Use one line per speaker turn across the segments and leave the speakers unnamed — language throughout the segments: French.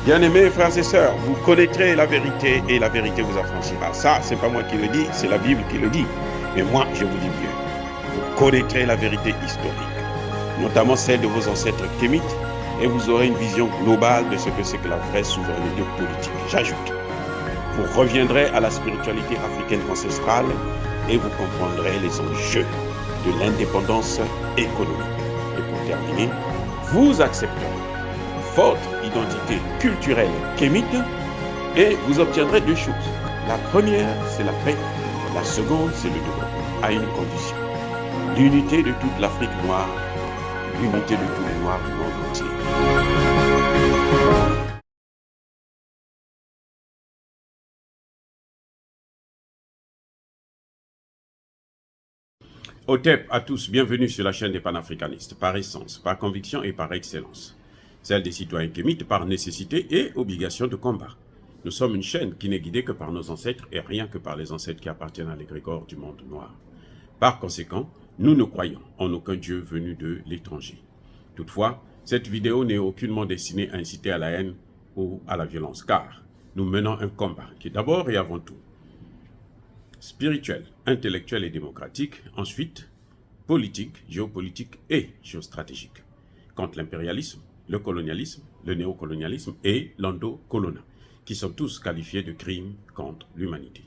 Bien-aimés frères et sœurs, vous connaîtrez la vérité et la vérité vous affranchira. Ça, c'est pas moi qui le dis, c'est la Bible qui le dit. Mais moi, je vous dis mieux. Vous connaîtrez la vérité historique, notamment celle de vos ancêtres kémites, et vous aurez une vision globale de ce que c'est que la vraie souveraineté politique. J'ajoute, vous reviendrez à la spiritualité africaine ancestrale et vous comprendrez les enjeux de l'indépendance économique. Et pour terminer, vous accepterez votre identité culturelle kémite et vous obtiendrez deux choses. La première, c'est la paix. La seconde, c'est le développement, à une condition. L'unité de toute l'Afrique noire, l'unité de tous les Noirs du monde entier. Otep à tous, bienvenue sur la chaîne des panafricanistes, par essence, par conviction et par excellence. Celle des citoyens kémites par nécessité et obligation de combat. Nous sommes une chaîne qui n'est guidée que par nos ancêtres et rien que par les ancêtres qui appartiennent à l'égrégore du monde noir. Par conséquent, nous ne croyons en aucun Dieu venu de l'étranger. Toutefois, cette vidéo n'est aucunement destinée à inciter à la haine ou à la violence, car nous menons un combat qui est d'abord et avant tout spirituel, intellectuel et démocratique, ensuite politique, géopolitique et géostratégique, contre l'impérialisme, le colonialisme, le néocolonialisme et l'endocolonat, qui sont tous qualifiés de crimes contre l'humanité.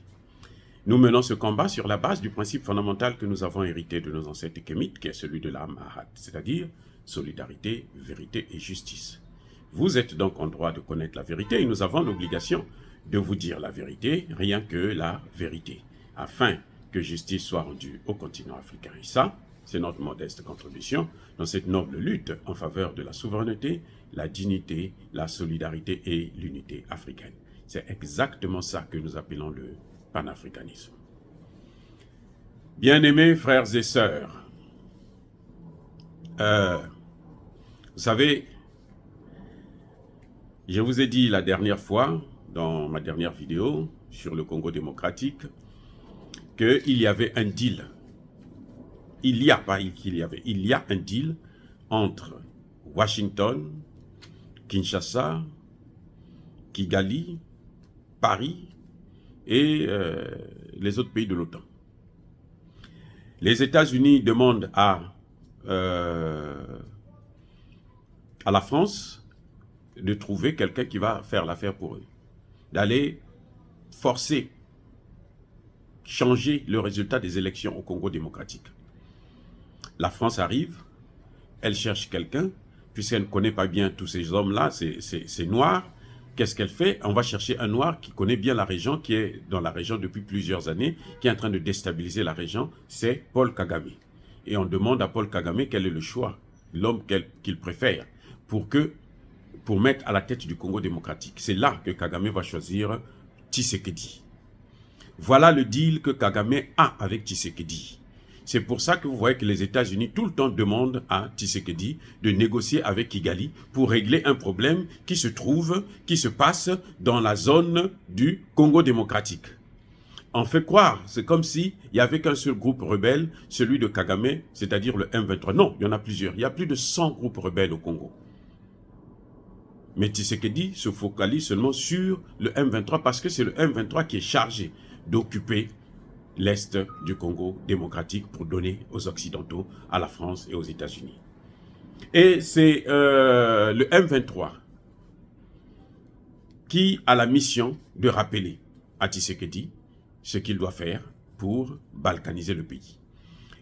Nous menons ce combat sur la base du principe fondamental que nous avons hérité de nos ancêtres kémites, qui est celui de la Mahat, c'est-à-dire solidarité, vérité et justice. Vous êtes donc en droit de connaître la vérité et nous avons l'obligation de vous dire la vérité, rien que la vérité, afin que justice soit rendue au continent africain. Et ça, c'est notre modeste contribution dans cette noble lutte en faveur de la souveraineté, la dignité, la solidarité et l'unité africaine. C'est exactement ça que nous appelons le panafricanisme. Bien-aimés frères et sœurs, vous savez, je vous ai dit la dernière fois, dans ma dernière vidéo sur le Congo démocratique, qu'il y avait un deal. Il y a un deal entre Washington, Kinshasa, Kigali, Paris et les autres pays de l'OTAN. Les États-Unis demandent à la France de trouver quelqu'un qui va faire l'affaire pour eux, d'aller forcer, changer le résultat des élections au Congo démocratique. La France arrive, elle cherche quelqu'un, puisqu'elle ne connaît pas bien tous ces hommes-là, ces noirs. Qu'est-ce qu'elle fait? On va chercher un noir qui connaît bien la région, qui est dans la région depuis plusieurs années, qui est en train de déstabiliser la région, c'est Paul Kagame. Et on demande à Paul Kagame quel est le choix, l'homme qu'il préfère, pour mettre à la tête du Congo démocratique. C'est là que Kagame va choisir Tshisekedi. Voilà le deal que Kagame a avec Tshisekedi. C'est pour ça que vous voyez que les États-Unis tout le temps demandent à Tshisekedi de négocier avec Kigali pour régler un problème qui se passe dans la zone du Congo démocratique. On fait croire, c'est comme s'il n'y avait qu'un seul groupe rebelle, celui de Kagame, c'est-à-dire le M23. Non, il y en a plusieurs. Il y a plus de 100 groupes rebelles au Congo. Mais Tshisekedi se focalise seulement sur le M23 parce que c'est le M23 qui est chargé d'occuper l'Est du Congo démocratique pour donner aux Occidentaux, à la France et aux États-Unis. Et c'est le M23 qui a la mission de rappeler à Tshisekedi ce qu'il doit faire pour balkaniser le pays.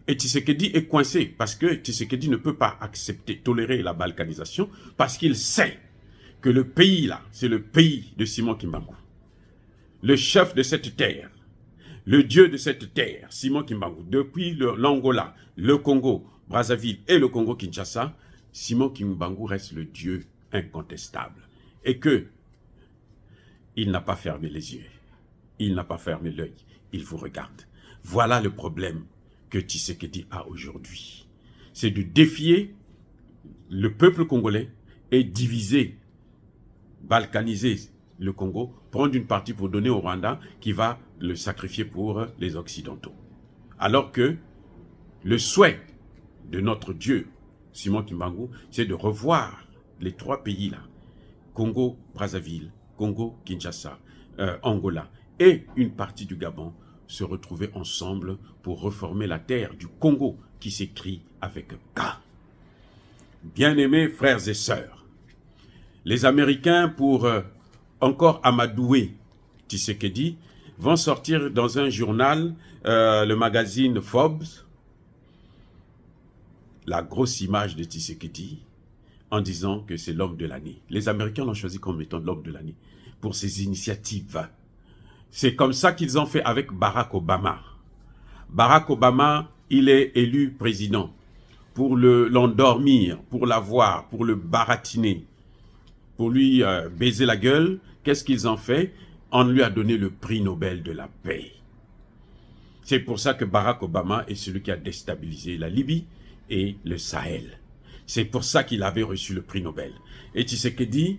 Et Tshisekedi est coincé parce que Tshisekedi ne peut pas tolérer la balkanisation parce qu'il sait que le pays là, c'est le pays de Simon Kimbangu. Le chef de cette terre, le dieu de cette terre, Simon Kimbangu, depuis l'Angola, le Congo, Brazzaville et le Congo-Kinshasa, Simon Kimbangu reste le dieu incontestable. Et que il n'a pas fermé les yeux, il n'a pas fermé l'œil, il vous regarde. Voilà le problème que Tshisekedi a aujourd'hui. C'est de défier le peuple congolais et diviser, balkaniser le Congo, prendre une partie pour donner au Rwanda qui va le sacrifier pour les Occidentaux. Alors que le souhait de notre Dieu Simon Kimbangu, c'est de revoir les 3 pays-là, Congo-Brazzaville, Congo-Kinshasa, Angola et une partie du Gabon, se retrouver ensemble pour reformer la terre du Congo qui s'écrit avec K. Bien-aimés frères et sœurs, les Américains, pour encore amadouer Tshisekedi, vont sortir dans un journal, le magazine Forbes, la grosse image de Tshisekedi en disant que c'est l'homme de l'année. Les Américains l'ont choisi comme étant l'homme de l'année pour ses initiatives. C'est comme ça qu'ils ont fait avec Barack Obama. Barack Obama, il est élu président pour l'endormir, pour l'avoir, pour le baratiner, pour lui baiser la gueule. Qu'est-ce qu'ils ont fait? On lui a donné le prix Nobel de la paix. C'est pour ça que Barack Obama est celui qui a déstabilisé la Libye et le Sahel. C'est pour ça qu'il avait reçu le prix Nobel. Et Tshisekedi,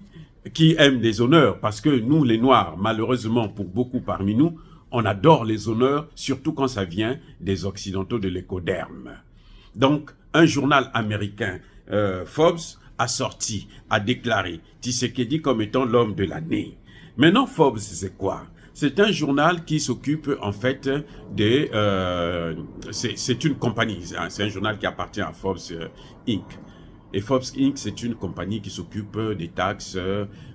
qui aime les honneurs, parce que nous, les Noirs, malheureusement pour beaucoup parmi nous, on adore les honneurs, surtout quand ça vient des Occidentaux de l'écoderme. Donc, un journal américain, Forbes, a sorti, a déclaré Tshisekedi comme étant l'homme de l'année. Maintenant, Forbes, c'est quoi? C'est un journal qui s'occupe en fait des... c'est une compagnie, c'est un journal qui appartient à Forbes Inc. Et Forbes Inc, c'est une compagnie qui s'occupe des taxes,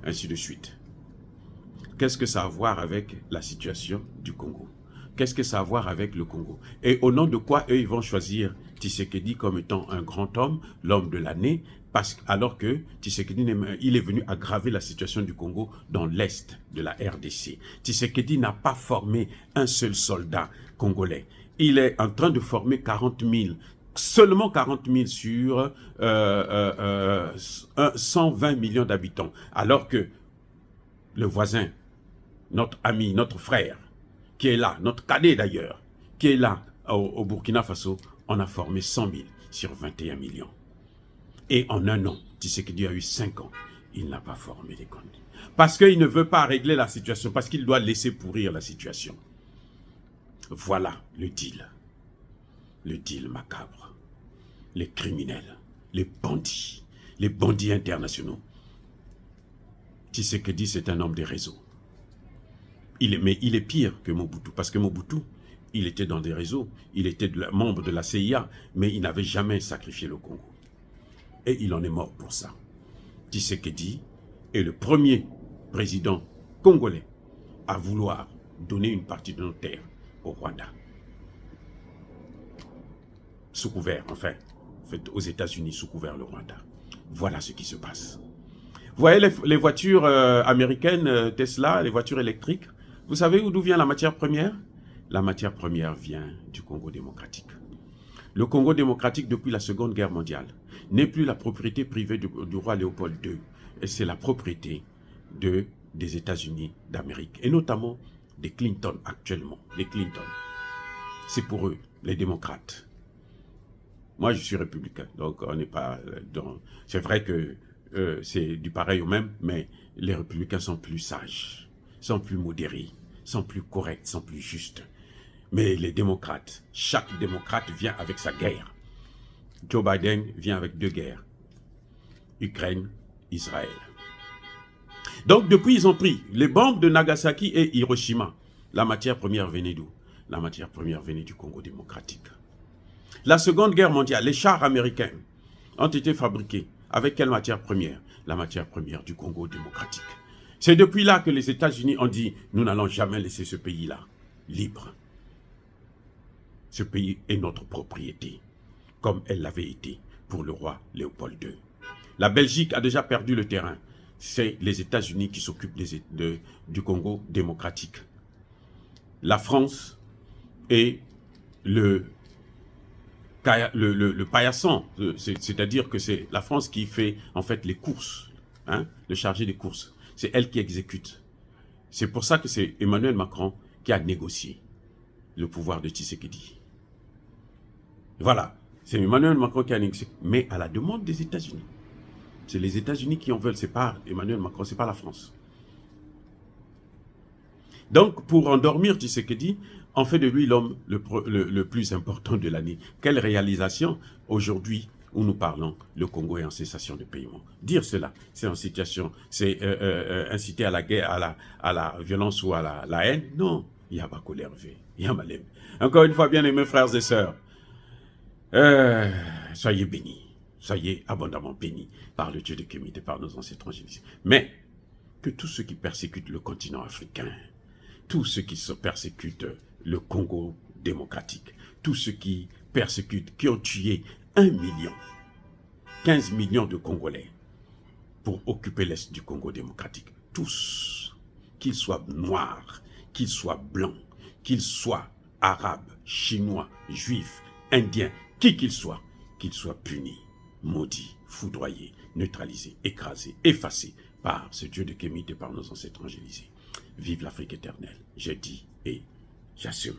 ainsi de suite. Qu'est-ce que ça a à voir avec la situation du Congo? Qu'est-ce que ça a à voir avec le Congo? Et au nom de quoi eux, ils vont choisir Tshisekedi comme étant un grand homme, l'homme de l'année, alors que Tshisekedi, il est venu aggraver la situation du Congo dans l'est de la RDC. Tshisekedi n'a pas formé un seul soldat congolais. Il est en train de former 40 000, seulement 40 000 sur 120 millions d'habitants, alors que le voisin, notre ami, notre frère, qui est là, notre cadet d'ailleurs, qui est là au Burkina Faso, on a formé 100 000 sur 21 millions. Et en un an, Tshisekedi a eu 5 ans, il n'a pas formé les candidats. Parce qu'il ne veut pas régler la situation, parce qu'il doit laisser pourrir la situation. Voilà le deal macabre. Les criminels, les bandits internationaux. Tshisekedi, c'est un homme des réseaux. Mais il est pire que Mobutu, parce que Mobutu, il était dans des réseaux, il était membre de la CIA, mais il n'avait jamais sacrifié le Congo. Et il en est mort pour ça. Tshisekedi est le premier président congolais à vouloir donner une partie de nos terres au Rwanda. Sous couvert, enfin, aux États-Unis, sous couvert le Rwanda. Voilà ce qui se passe. Vous voyez les voitures américaines, Tesla, les voitures électriques? Vous savez d'où vient la matière première? La matière première vient du Congo démocratique. Le Congo démocratique, depuis la Seconde Guerre mondiale, n'est plus la propriété privée du roi Léopold II, et c'est la propriété des États-Unis d'Amérique, et notamment des Clinton actuellement. Les Clinton, c'est pour eux, les démocrates. Moi, je suis républicain, donc on n'est pas dans... C'est vrai que c'est du pareil au même, mais les républicains sont plus sages, sont plus modérés, sont plus corrects, sont plus justes. Mais les démocrates, chaque démocrate vient avec sa guerre. Joe Biden vient avec 2 guerres. Ukraine, Israël. Donc depuis, ils ont pris les bombes de Nagasaki et Hiroshima. La matière première venait d'où? La matière première venait du Congo démocratique. La Seconde Guerre mondiale, les chars américains ont été fabriqués avec quelle matière première? La matière première du Congo démocratique. C'est depuis là que les États-Unis ont dit « Nous n'allons jamais laisser ce pays-là libre. Ce pays est notre propriété, comme elle l'avait été pour le roi Léopold II. » La Belgique a déjà perdu le terrain. C'est les États-Unis qui s'occupent du Congo démocratique. La France et le paillasson, c'est-à-dire que c'est la France qui fait en fait les courses, hein, le chargé des courses. C'est elle qui exécute. C'est pour ça que c'est Emmanuel Macron qui a négocié le pouvoir de Tshisekedi. Voilà, c'est Emmanuel Macron qui a négocié, mais à la demande des États-Unis. C'est les États-Unis qui en veulent, c'est pas Emmanuel Macron, c'est pas la France. Donc, pour endormir Tshisekedi, on fait de lui l'homme le plus important de l'année. Quelle réalisation? Aujourd'hui, où nous parlons le Congo est en cessation de paiement. Dire cela, c'est inciter à la guerre, à la violence ou à la haine. Non, il y a pas colère, il y a malem. Encore une fois, bien aimés frères et sœurs, soyez bénis, soyez abondamment bénis par le Dieu de Kémit et par nos ancêtres angéliques. Mais que tous ceux qui persécutent le continent africain, tous ceux qui persécutent le Congo démocratique, tous ceux qui persécutent, qui ont tué 1 million, 15 millions de Congolais pour occuper l'Est du Congo démocratique, tous, qu'ils soient noirs, qu'ils soient blancs, qu'ils soient arabes, chinois, juifs, indiens, qui qu'ils soient punis, maudits, foudroyés, neutralisés, écrasés, effacés par ce Dieu de Kémit et par nos ancêtres angélisés. Vive l'Afrique éternelle, j'ai dit et j'assume.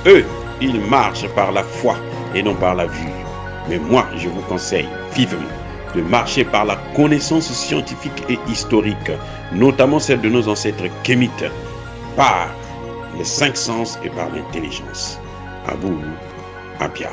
Eux, ils marchent par la foi et non par la vue. Mais moi, je vous conseille vivement de marcher par la connaissance scientifique et historique, notamment celle de nos ancêtres kémites, par les 5 sens et par l'intelligence. Abou Abia.